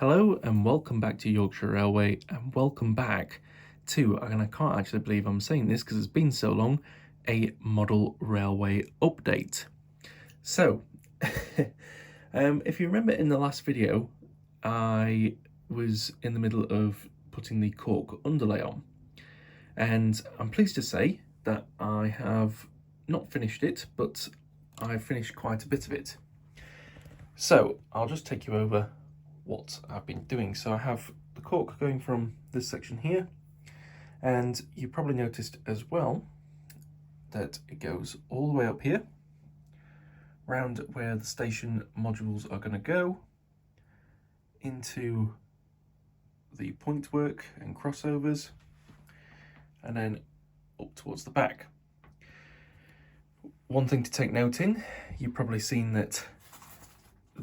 Hello and welcome back to Yorkshire Railway, and welcome back to, and I can't actually believe I'm saying this because it's been so long, a model railway update. So, if you remember in the last video, I was in the middle of putting the Cork underlay on, and I'm pleased to say that I have not finished it, but I've finished quite a bit of it. So I'll just take you over what I've been doing. So I have the cork going from this section here, and you probably noticed as well that it goes all the way up here, round where the station modules are going to go, into the point work and crossovers, and then up towards the back. One thing to take note in, you've probably seen that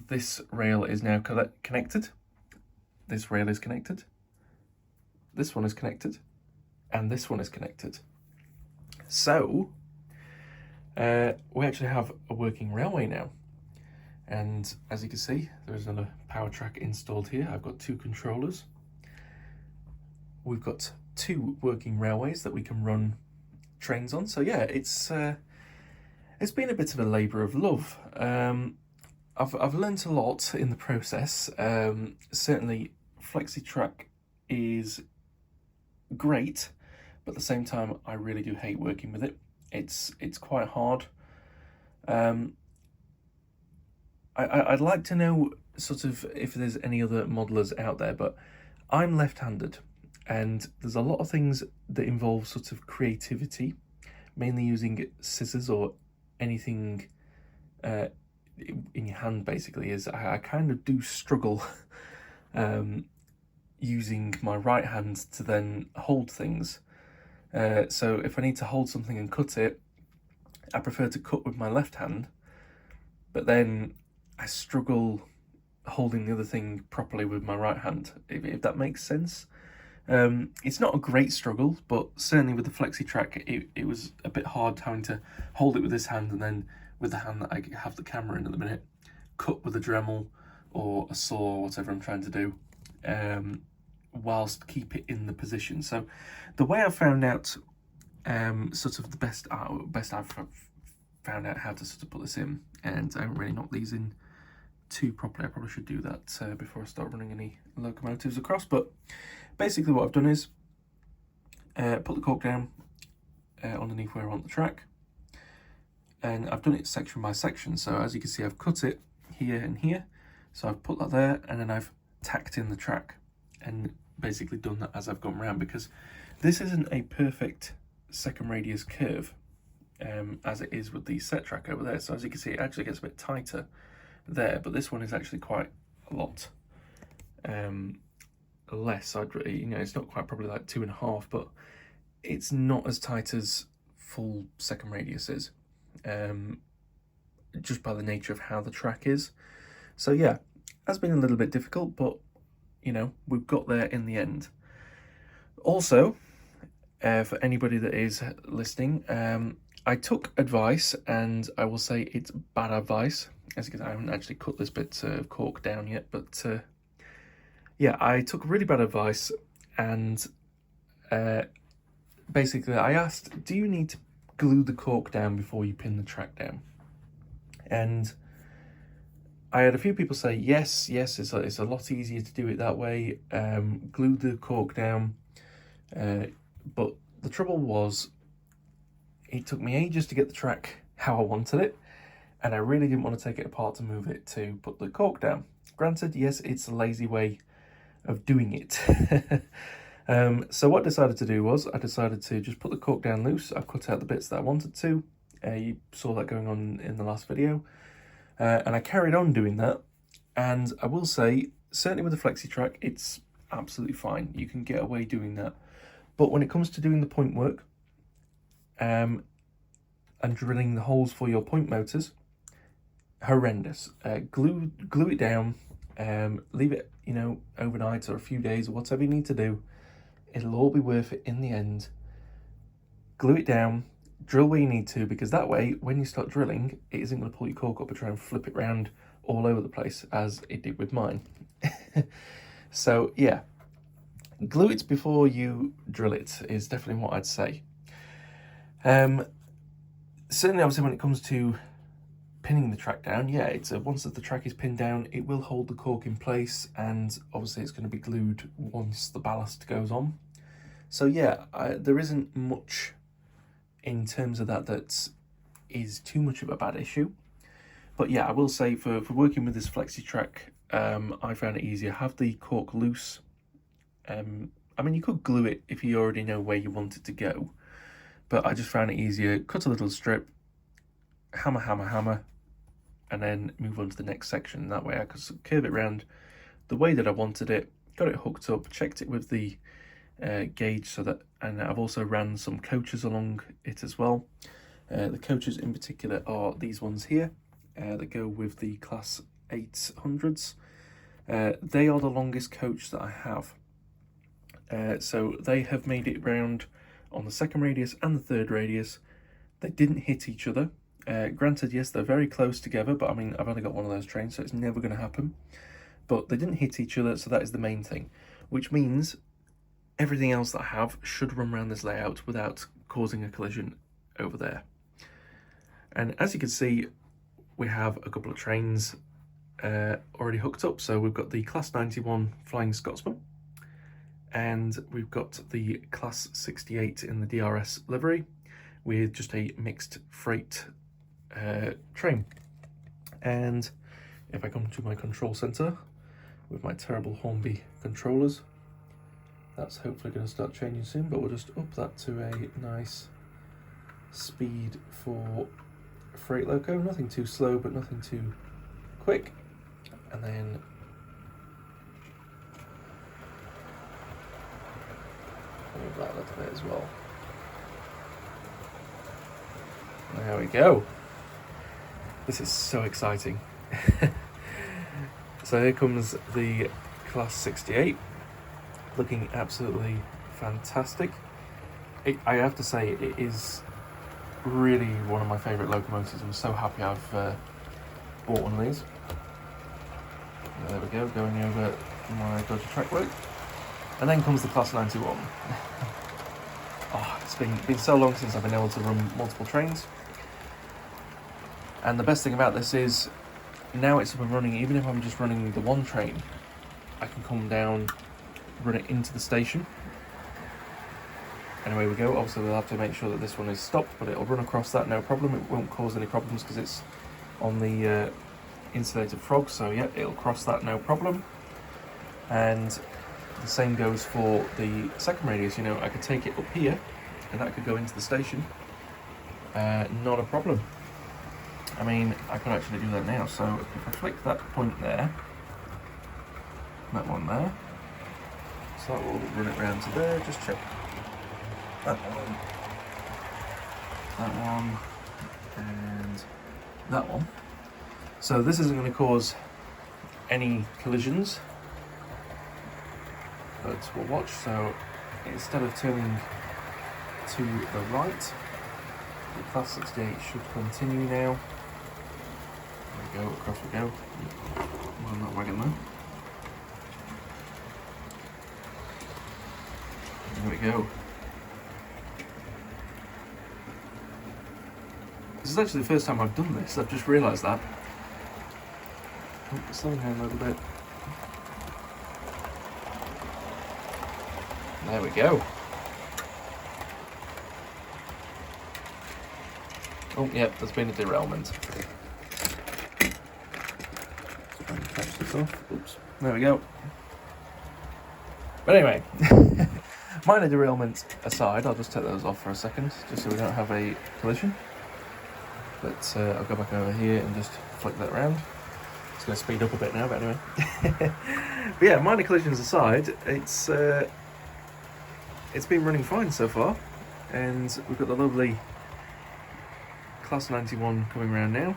this rail is now connected, this rail is connected, this one is connected, and this one is connected. So we actually have a working railway now, and as you can see, there's another power track installed here. I've got two controllers. We've got two working railways that we can run trains on. So yeah, it's been a bit of a labour of love. I've learnt a lot in the process. Certainly FlexiTrack is great, but at the same time I really do hate working with it. It's quite hard. I'd like to know sort of if there's any other modelers out there, but I'm left-handed, and there's a lot of things that involve sort of creativity, mainly using scissors or anything in your hand. Basically, is I kind of do struggle using my right hand to then hold things. So if I need to hold something and cut it, I prefer to cut with my left hand, but then I struggle holding the other thing properly with my right hand, if that makes sense. It's not a great struggle, but certainly with the FlexiTrack it was a bit hard having to hold it with this hand, and then with the hand that I have the camera in at the minute, cut with a Dremel or a saw or whatever I'm trying to do, whilst keep it in the position. So the way I've found out sort of the best I've found out how to sort of put this in, and I haven't really knocked these in too properly. I probably should do that before I start running any locomotives across, but basically what I've done is put the cork down underneath where I want the track, and I've done it section by section. So as you can see, I've cut it here and here, so I've put that there, and then I've tacked in the track and basically done that as I've gone round, because this isn't a perfect second radius curve as it is with the set track over there. So as you can see, it actually gets a bit tighter there, but this one is actually quite a lot less. It's not quite, probably like 2.5, but it's not as tight as full second radius is, just by the nature of how the track is. So yeah, that's been a little bit difficult, but you know, we've got there in the end. Also, for anybody that is listening, I took advice, and I will say it's bad advice, as you can see, I haven't actually cut this bit of cork down yet, but yeah, I took really bad advice, and basically I asked, do you need to glue the cork down before you pin the track down? And I had a few people say yes, it's a lot easier to do it that way, glue the cork down, but the trouble was, it took me ages to get the track how I wanted it, and I really didn't want to take it apart to move it to put the cork down. Granted, yes, it's a lazy way of doing it. So what I decided to do was, I decided to just put the cork down loose. I cut out the bits that I wanted to. You saw that going on in the last video. And I carried on doing that, and I will say, certainly with the FlexiTrack, it's absolutely fine. You can get away doing that. But when it comes to doing the point work and drilling the holes for your point motors, horrendous. Glue it down, leave it, overnight or a few days or whatever you need to do. It'll all be worth it in the end. Glue it down, drill where you need to, because that way, when you start drilling, it isn't going to pull your cork up and try and flip it around all over the place, as it did with mine. So yeah, glue it before you drill it is definitely what I'd say. Certainly, obviously, when it comes to pinning the track down, yeah, it's once the track is pinned down, it will hold the cork in place, and obviously it's going to be glued once the ballast goes on. So yeah, there isn't much in terms of that is too much of a bad issue. But yeah, I will say for working with this flexi track, I found it easier. Have the cork loose. I mean, you could glue it if you already know where you want it to go, but I just found it easier. Cut a little strip, hammer, and then move on to the next section. That way I could curve it round the way that I wanted it, got it hooked up, checked it with the gauge, so that, and I've also ran some coaches along it as well. The coaches in particular are these ones here that go with the Class 800s. They are the longest coach that I have. So they have made it round on the second radius and the third radius. They didn't hit each other. Granted, yes, they're very close together, but I mean, I've only got one of those trains, so it's never going to happen. But they didn't hit each other, so that is the main thing, which means everything else that I have should run around this layout without causing a collision over there. And as you can see, we have a couple of trains already hooked up. So we've got the Class 91 Flying Scotsman, and we've got the Class 68 in the DRS livery with just a mixed freight train. And if I come to my control center with my terrible Hornby controllers, that's hopefully going to start changing soon, but we'll just up that to a nice speed for freight loco. Nothing too slow, but nothing too quick. And then move that a little bit as well. There we go. This is so exciting. So here comes the Class 68, looking absolutely fantastic. I have to say, it is really one of my favourite locomotives. I'm so happy I've bought one of these. There we go, going over my dodgy track work. And then comes the Class 91. Oh, it's been so long since I've been able to run multiple trains. And the best thing about this is, now it's up and running, even if I'm just running the one train, I can come down, run it into the station. And away we go. Obviously we'll have to make sure that this one is stopped, but it'll run across that, no problem. It won't cause any problems because it's on the insulated frog, so yeah, it'll cross that, no problem. And the same goes for the second radius. You know, I could take it up here and that could go into the station, not a problem. I mean, I could actually do that now. So if I flick that point there, that one there, so that will run it round to there. Just check that one, and that one. So this isn't going to cause any collisions, but we'll watch. So instead of turning to the right, the Class 68 should continue now. There we go, across we go. More on that wagon there. There we go. This is actually the first time I've done this. I've just realised that. Oh, slowing down a little bit. There we go. Oh, yep, there's been a derailment. Try and catch this off. Oops. There we go. But anyway, minor derailment aside, I'll just take those off for a second, just so we don't have a collision. But I'll go back over here and just flick that around. It's going to speed up a bit now, but anyway. But yeah, minor collisions aside, it's been running fine so far. And we've got the lovely Class 91 coming around now.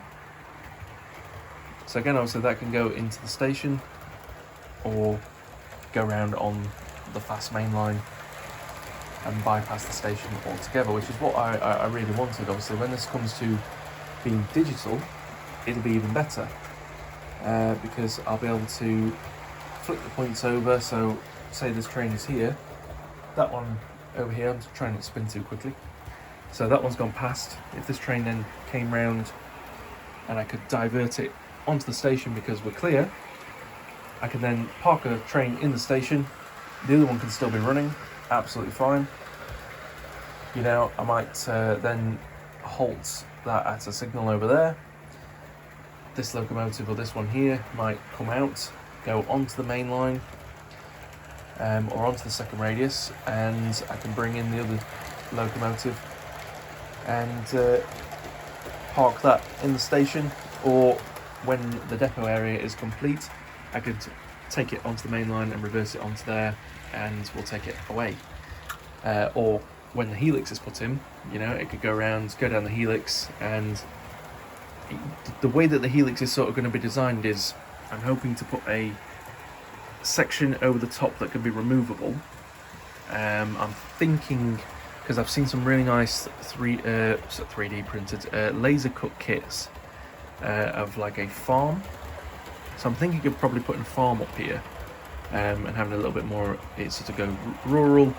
So again, obviously that can go into the station or go around on the fast main line and bypass the station altogether, which is what I really wanted. Obviously, when this comes to being digital, it'll be even better, because I'll be able to flick the points over. So say this train is here, that one over here, I'm trying not to spin too quickly. So that one's gone past. If this train then came round and I could divert it onto the station because we're clear, I can then park a train in the station. The other one can still be running, absolutely fine. You know, I might then halt that at a signal over there. This locomotive or this one here might come out, go onto the main line, or onto the second radius, and I can bring in the other locomotive and park that in the station, or when the depot area is complete, I could take it onto the main line and reverse it onto there, and we'll take it away. Or when the helix is put in, you know, it could go around, go down the helix, and the way that the helix is sort of going to be designed is I'm hoping to put a section over the top that can be removable. I'm thinking, because I've seen some really nice 3D printed laser cut kits of like a farm. So I'm thinking of probably putting a farm up here and having a little bit more, it's sort of go rural,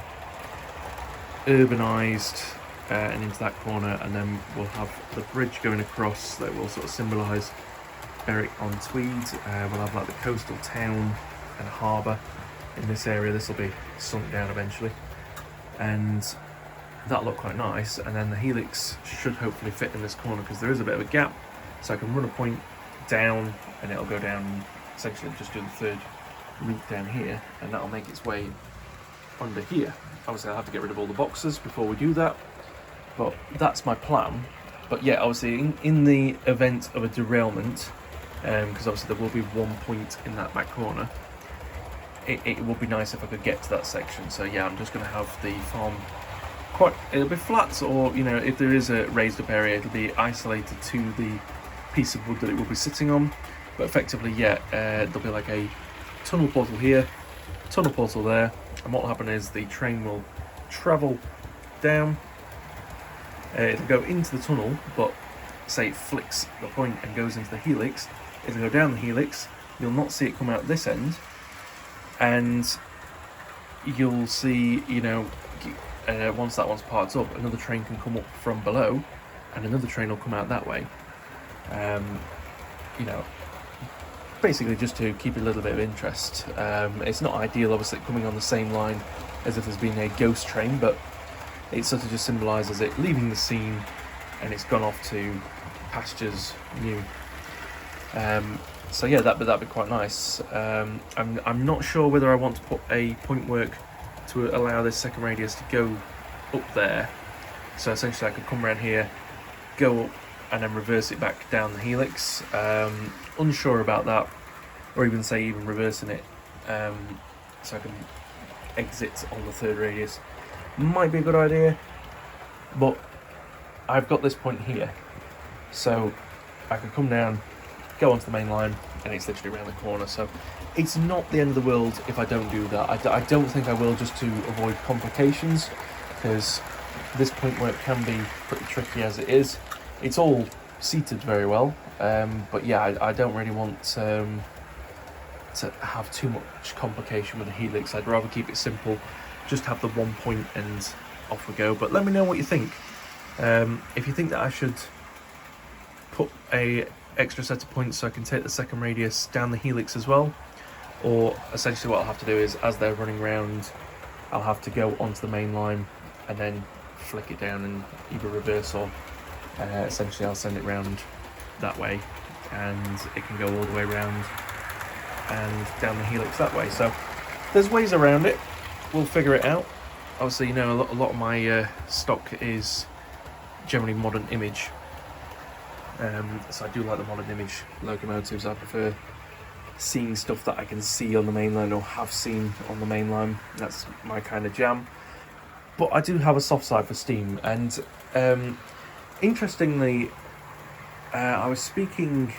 urbanised, and into that corner, and then we'll have the bridge going across that will sort of symbolise Berwick-on-Tweed. We'll have like the coastal town and harbour in this area. This will be sunk down eventually, and that'll look quite nice. And then the helix should hopefully fit in this corner because there is a bit of a gap, so I can run a point down and it'll go down, essentially just do the third route down here, and that'll make its way under here. Obviously I'll have to get rid of all the boxes before we do that, but that's my plan. But yeah, obviously in the event of a derailment, because obviously there will be one point in that back corner, it would be nice if I could get to that section. So yeah, I'm just going to have the farm it'll be flat, or you know, if there is a raised up area, it'll be isolated to the piece of wood that it will be sitting on. But effectively, yeah, there'll be like a tunnel portal here, tunnel portal there, and what will happen is the train will travel down. It'll go into the tunnel, but say it flicks the point and goes into the helix. It'll go down the helix. You'll not see it come out this end, and you'll see, you know, once that one's parked up, another train can come up from below, and another train will come out that way. You know, basically just to keep a little bit of interest. It's not ideal, obviously, coming on the same line as if there's been a ghost train, but it sort of just symbolises it leaving the scene and it's gone off to pastures new. So yeah, that'd be quite nice. I'm not sure whether I want to put a point work to allow this second radius to go up there. So essentially I could come around here, go up, and then reverse it back down the helix. Unsure about that, or even reversing it so I can exit on the third radius. Might be a good idea, but I've got this point here, so I can come down, go onto the main line, and it's literally around the corner. So it's not the end of the world if I don't do that. I don't think I will, just to avoid complications, because this point work can be pretty tricky as it is. It's all seated very well, but yeah, I don't really want to have too much complication with the helix. I'd rather keep it simple, just have the one point and off we go. But let me know what you think. If you think that I should put a extra set of points so I can take the second radius down the helix as well, or essentially what I'll have to do is, as they're running round, I'll have to go onto the main line and then flick it down and either reverse, or essentially I'll send it round that way and it can go all the way round and down the helix that way. So there's ways around it, we'll figure it out. Obviously, you know, a lot of my stock is generally modern image, so I do like the modern image locomotives. I prefer seeing stuff that I can see on the main line or have seen on the main line. That's my kind of jam. But I do have a soft side for steam, and interestingly, I was speaking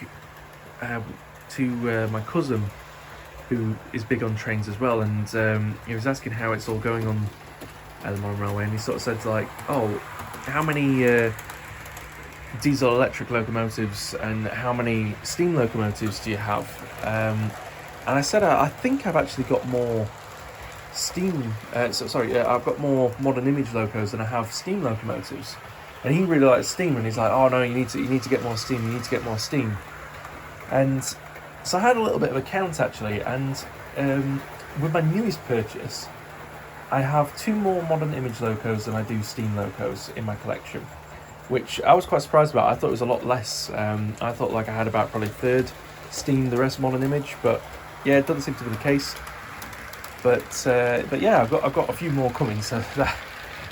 to my cousin, who is big on trains as well, and he was asking how it's all going on at the modern railway, and he sort of said, like, oh, how many diesel electric locomotives and how many steam locomotives do you have? And I said, I think I've actually got more steam. I've got more modern image locos than I have steam locomotives. And he really likes steam, and he's like, "Oh no, you need to get more steam. You need to get more steam." And so I had a little bit of a count actually, and with my newest purchase, I have 2 more modern image locos than I do steam locos in my collection, which I was quite surprised about. I thought it was a lot less. I thought like I had about probably 1/3 steam, the rest modern image, but yeah, it doesn't seem to be the case. But yeah, I've got a few more coming, so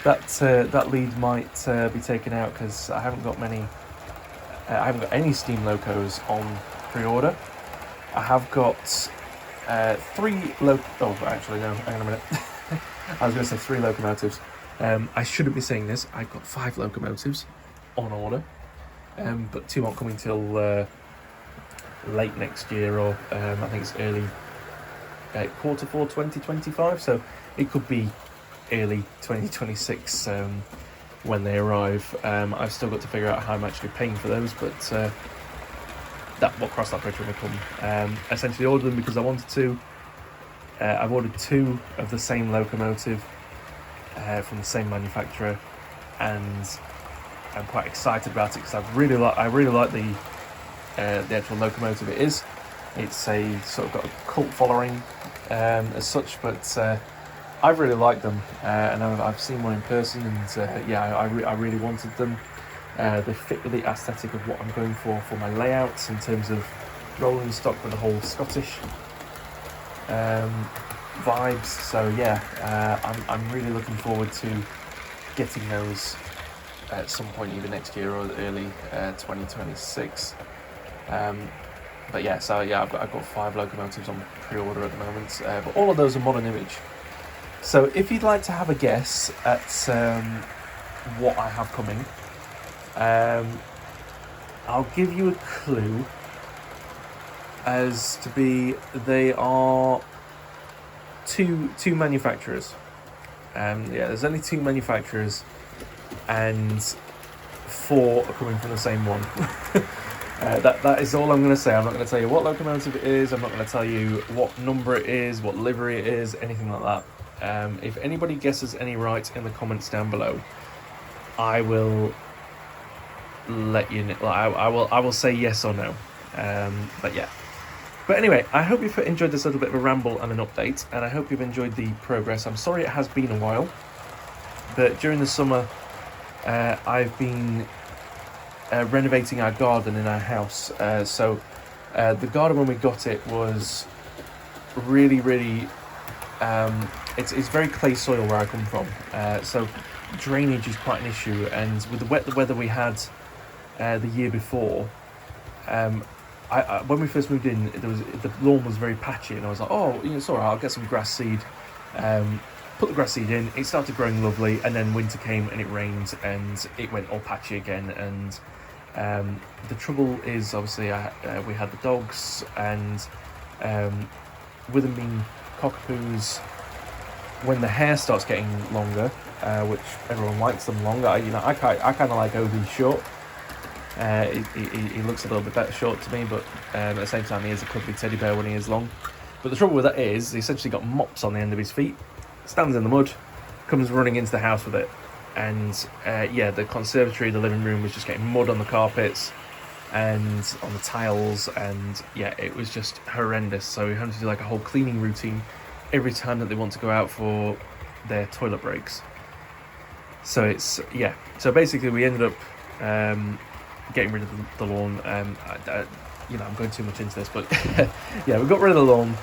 that lead might be taken out because I haven't got many. I haven't got any steam locos on pre-order. I have got 3 Oh, actually no. Hang on a minute. I was going to say 3 locomotives. I shouldn't be saying this. I've got 5 locomotives on order, but 2 aren't coming till late next year, or I think it's early Q4 2025. So it could be early 2026 when they arrive. I've still got to figure out how I'm actually paying for those, but we'll cross that bridge when we come. Essentially ordered them because I wanted to. I've ordered 2 of the same locomotive from the same manufacturer, and I'm quite excited about it because I really like the actual locomotive it is. It's a sort of got a cult following as such, but I've really liked them, and I've seen one in person, and I really wanted them. They fit with the aesthetic of what I'm going for my layouts in terms of rolling stock with the whole Scottish vibes. So yeah, I'm really looking forward to getting those at some point, either next year or early 2026. But yeah, so yeah, I've got 5 locomotives on pre-order at the moment, but all of those are modern image. So if you'd like to have a guess at what I have coming, I'll give you a clue as to be they are two manufacturers. There's only 2 manufacturers, and 4 are coming from the same one. That is all I'm going to say. I'm not going to tell you what locomotive it is. I'm not going to tell you what number it is, what livery it is, anything like that. If anybody guesses any right in the comments down below, I will let you know. I will say yes or no. But yeah. But anyway, I hope you've enjoyed this little bit of a ramble and an update, and I hope you've enjoyed the progress. I'm sorry it has been a while, but during the summer, I've been renovating our garden in our house. So the garden when we got it was really it's very clay soil where I come from, so drainage is quite an issue, and with the weather we had the year before, I when we first moved in, the lawn was very patchy, and I was like, oh, it's all right, I'll get some grass seed. Put the grass seed in, it started growing lovely, and then winter came and it rained and it went all patchy again. And the trouble is, obviously, we had the dogs, and with them being cockapoos, when the hair starts getting longer, which everyone likes them longer, I kind of like Obi short. He looks a little bit better short to me, but at the same time he is a cuddly teddy bear when he is long. But the trouble with that is he essentially got mops on the end of his feet, stands in the mud, comes running into the house with it, and the conservatory, the living room was just getting mud on the carpets and on the tiles, and yeah, it was just horrendous. So we had to do like a whole cleaning routine every time that they want to go out for their toilet breaks. So so basically we ended up getting rid of the lawn. I'm going too much into this, but yeah, we got rid of the lawn.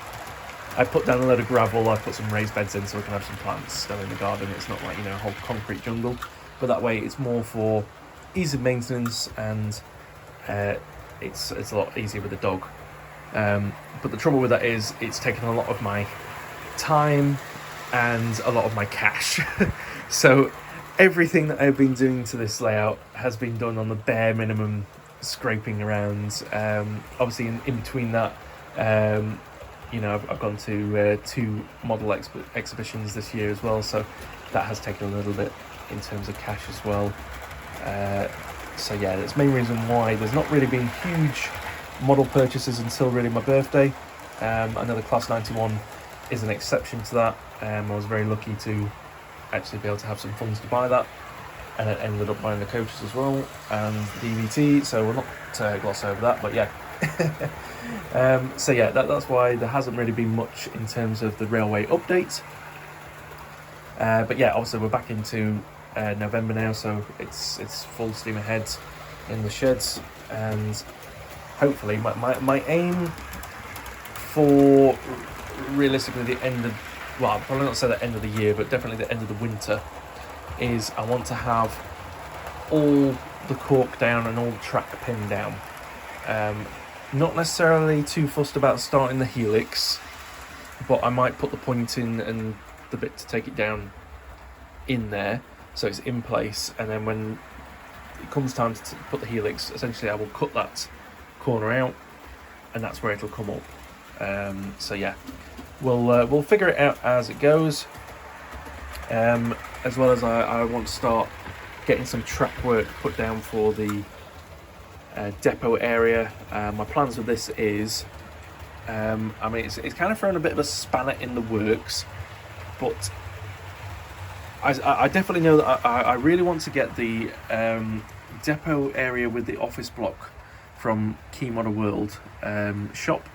I put down a load of gravel, I put some raised beds in so we can have some plants still in the garden. It's not like, a whole concrete jungle, but that way it's more for ease of maintenance, and it's a lot easier with the dog. But the trouble with that is it's taken a lot of my time and a lot of my cash. So everything that I've been doing to this layout has been done on the bare minimum, scraping around. Obviously in between that, I've gone to 2 model exhibitions this year as well, so that has taken a little bit in terms of cash as well. So that's the main reason why there's not really been huge model purchases until really my birthday. I know the Class 91 is an exception to that. I was very lucky to actually be able to have some funds to buy that, and it ended up buying the coaches as well and the DVT, so we'll not gloss over that, but yeah. So yeah, that's why there hasn't really been much in terms of the railway update. But yeah, obviously we're back into November now, so it's full steam ahead in the sheds, and hopefully my aim for realistically the end of, well, I'll probably not say the end of the year, but definitely the end of the winter, is I want to have all the cork down and all the track pinned down. Not necessarily too fussed about starting the helix, but I might put the point in and the bit to take it down in there, so it's in place, and then when it comes time to put the helix, essentially I will cut that corner out, and that's where it'll come up. So yeah, we'll figure it out as it goes. As well as I want to start getting some track work put down for the depot area. My plans with this is, I mean, it's kind of thrown a bit of a spanner in the works, but I definitely know that I really want to get the depot area with the office block from Key Model World shop,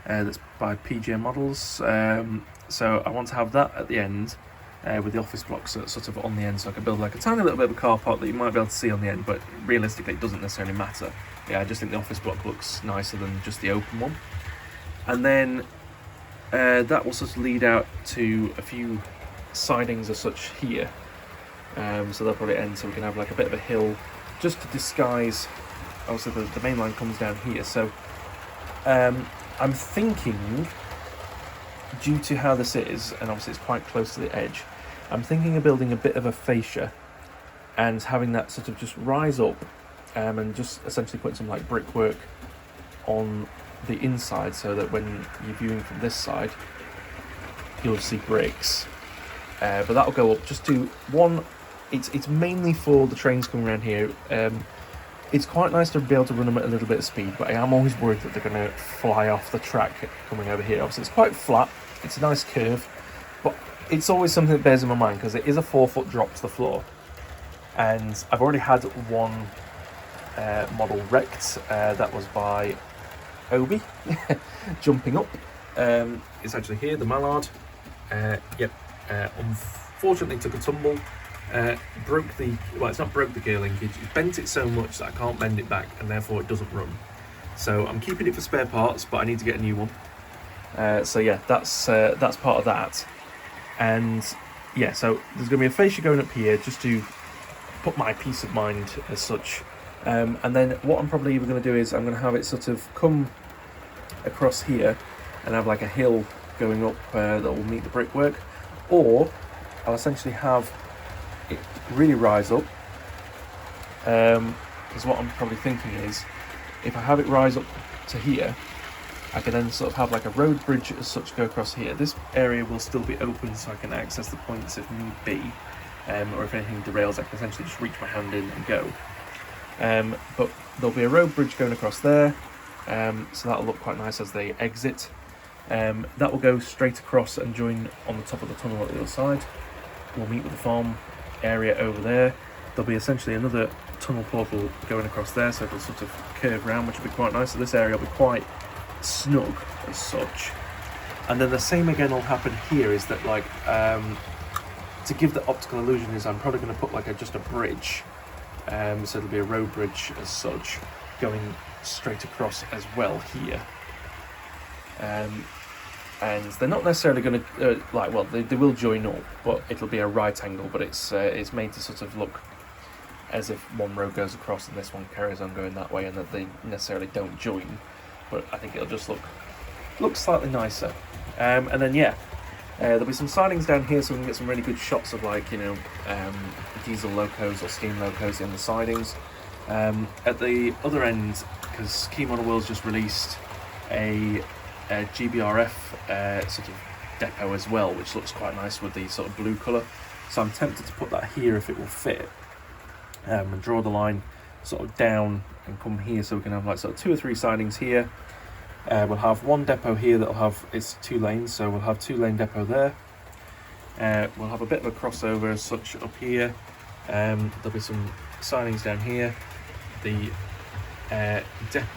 that's by PGM Models. So I want to have that at the end, with the office blocks sort of on the end, so I can build like a tiny little bit of a car park that you might be able to see on the end, but realistically it doesn't necessarily matter. Yeah, I just think the office block looks nicer than just the open one. And then that will sort of lead out to a few sidings as such here. So they'll probably end, so we can have like a bit of a hill just to disguise. Also the main line comes down here, so I'm thinking, due to how this is, and obviously it's quite close to the edge, I'm thinking of building a bit of a fascia and having that sort of just rise up, and just essentially putting some like brickwork on the inside, so that when you're viewing from this side you'll see bricks. But that'll go up just to one. It's mainly for the trains coming around here. It's quite nice to be able to run them at a little bit of speed, but I am always worried that they're going to fly off the track coming over here. Obviously it's quite flat, it's a nice curve, but it's always something that bears in my mind, because it is a 4-foot drop to the floor, and I've already had one model wrecked. That was by Obi, jumping up. It's actually here, the mallard. Yep. Unfortunately took a tumble, broke the, well, it's not broke the gear linkage, it bent it so much that I can't bend it back, and therefore it doesn't run. So I'm keeping it for spare parts, but I need to get a new one. So yeah, that's part of that. And yeah, so there's going to be a fascia going up here just to put my peace of mind as such. And then what I'm probably even going to do is I'm going to have it sort of come across here and have like a hill going up that will meet the brickwork, or I'll essentially have it really rise up, because what I'm probably thinking is, if I have it rise up to here, I can then sort of have like a road bridge as such go across here. This area will still be open, so I can access the points if need be, or if anything derails I can essentially just reach my hand in and go. But there'll be a road bridge going across there, so that'll look quite nice as they exit. That will go straight across and join on the top of the tunnel at the other side. We'll meet with the farm area over there. There'll be essentially another tunnel portal going across there, so it'll sort of curve round, which will be quite nice. So this area will be quite snug as such. And then the same again will happen here, is that like, to give the optical illusion, is I'm probably going to put like just a bridge, so it'll be a road bridge as such, going straight across as well here. And they're not necessarily going to like, well, they will join up, but it'll be a right angle, but it's made to sort of look as if one road goes across and this one carries on going that way, and that they necessarily don't join, but I think it'll just look slightly nicer. And then yeah, there'll be some sidings down here, so we can get some really good shots of like, you know, diesel locos or steam locos in the sidings. At the other end, because Key Model World's just released a GBRF sort of depot as well, which looks quite nice with the sort of blue colour, so I'm tempted to put that here if it will fit, and draw the line sort of down and come here, so we can have like sort of 2 or 3 sidings here, We'll have one depot here that'll have, it's 2 lanes, so we'll have 2-lane depot there. We'll have a bit of a crossover as such up here. There'll be some signings down here. The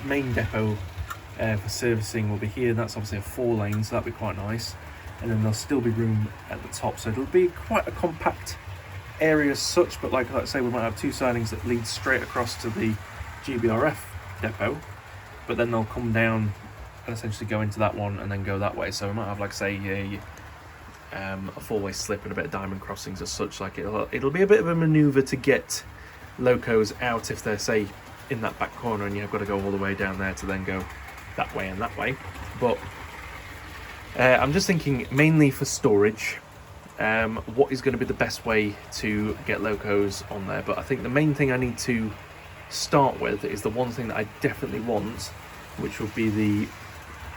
main depot for servicing will be here, and that's obviously a 4-lane, so that'll be quite nice. And then there'll still be room at the top, so it'll be quite a compact area as such, but like I say, we might have 2 signings that lead straight across to the GBRF depot, but then they'll come down and essentially go into that one and then go that way. So we might have, like say, a 4-way slip and a bit of diamond crossings as such. Like it'll be a bit of a manoeuvre to get locos out if they're, say, in that back corner and you've got to go all the way down there to then go that way and that way. But I'm just thinking mainly for storage, what is going to be the best way to get locos on there. But I think the main thing I need to start with is the one thing that I definitely want, which would be the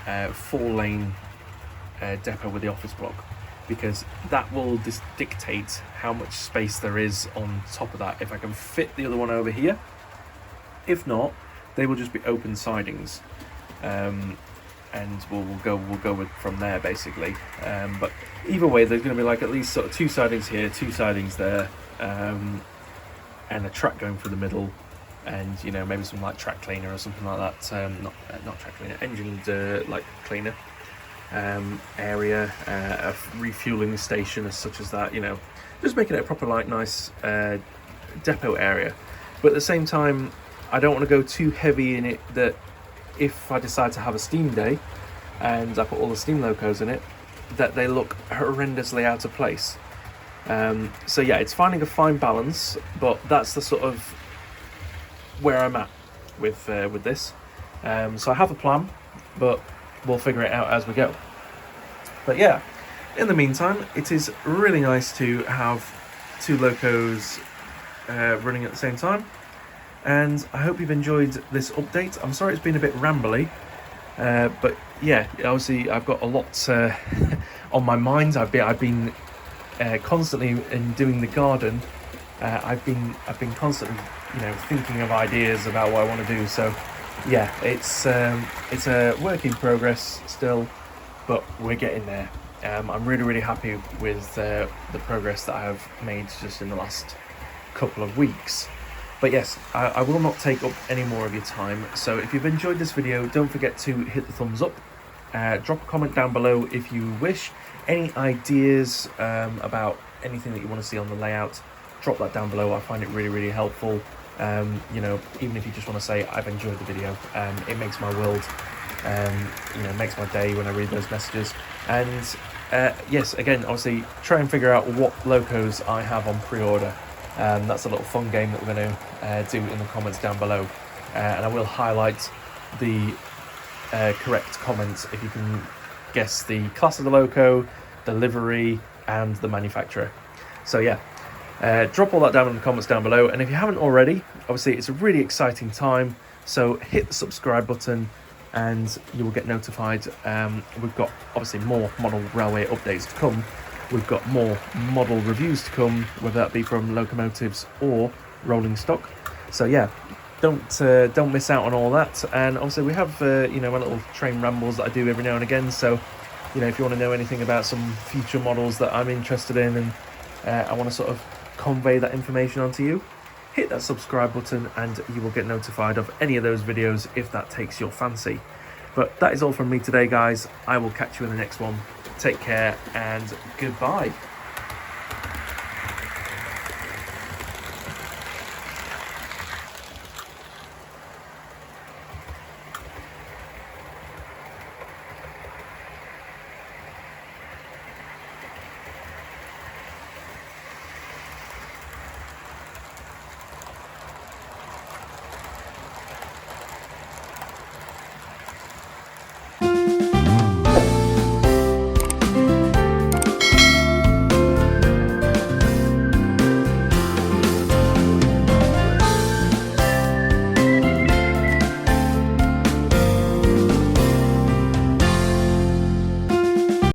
4-lane depot with the office block, because that will dictate how much space there is on top of that. If I can fit the other one over here, if not, they will just be open sidings, and we'll go with from there basically. But either way, there's going to be like at least sort of 2 sidings here, 2 sidings there, and a track going through the middle, and you know, maybe some like track cleaner or something like that. Not track cleaner, engine like cleaner area, a refueling station as such as that. You know, just making it a proper like nice depot area. But at the same time, I don't want to go too heavy in it that if I decide to have a steam day and I put all the steam locos in it, that they look horrendously out of place. So yeah, it's finding a fine balance, but that's the sort of where I'm at with this. So I have a plan, but we'll figure it out as we go. But yeah, in the meantime, it is really nice to have 2 locos running at the same time. And I hope you've enjoyed this update. I'm sorry it's been a bit rambly, but yeah, obviously I've got a lot on my mind. I've been constantly in doing the garden. I've been constantly, you know, thinking of ideas about what I want to do. So yeah, it's a work in progress still, but we're getting there. I'm really happy with the progress that I have made just in the last couple of weeks. But yes, I will not take up any more of your time. So if you've enjoyed this video, don't forget to hit the thumbs up. Drop a comment down below if you wish. Any ideas about anything that you want to see on the layout, drop that down below. I find it really helpful. You know, even if you just want to say I've enjoyed the video, it makes my world, you know, makes my day when I read those messages. And yes, again, obviously try and figure out what locos I have on pre-order. That's a little fun game that we're going to do in the comments down below, and I will highlight the correct comments if you can guess the class of the loco, the livery and the manufacturer. So yeah, drop all that down in the comments down below, and if you haven't already, obviously it's a really exciting time, so hit the subscribe button and you will get notified. We've got obviously more model railway updates to come. We've got more model reviews to come, whether that be from Locomotives or rolling stock. So yeah, don't miss out on all that. And obviously we have you know, my little train rambles that I do every now and again. So you know, if you want to know anything about some future models that I'm interested in, and I want to sort of convey that information onto you, hit that subscribe button and you will get notified of any of those videos if that takes your fancy. But that is all from me today, guys. I will catch you in the next one. Take care and goodbye.